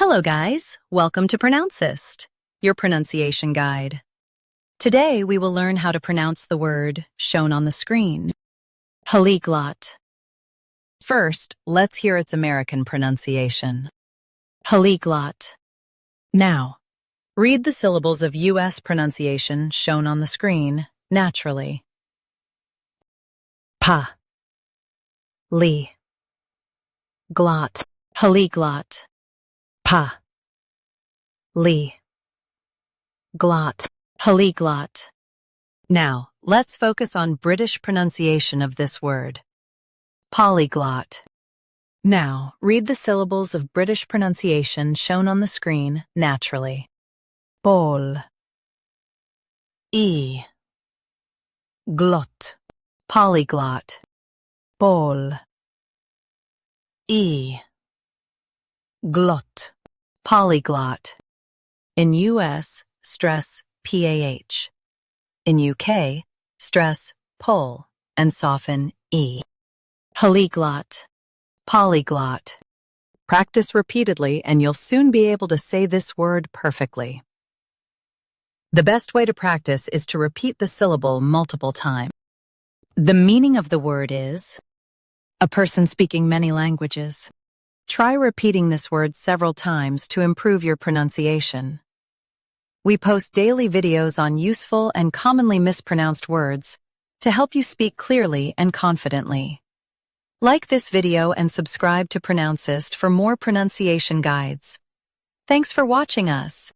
Hello guys, welcome to Pronouncist, your pronunciation guide. Today we will learn how to pronounce the word shown on the screen, polyglot. First, let's hear its American pronunciation. Polyglot. Now, read the syllables of U.S. pronunciation shown on the screen naturally. Pa. Li. Glot. Polyglot. Pa. Li. Glot. Polyglot. Now, let's focus on British pronunciation of this word. Polyglot. Now, read the syllables of British pronunciation shown on the screen naturally. Pol. I. Glot. Polyglot. Pol. I. Glot. Polyglot. In US, stress PAH. In UK, stress pol and soften E. Polyglot. Polyglot. Practice repeatedly and you'll soon be able to say this word perfectly. The best way to practice is to repeat the syllable multiple times. The meaning of the word is a person speaking many languages. Try repeating this word several times to improve your pronunciation. We post daily videos on useful and commonly mispronounced words to help you speak clearly and confidently. Like this video and subscribe to Pronouncist for more pronunciation guides. Thanks for watching us.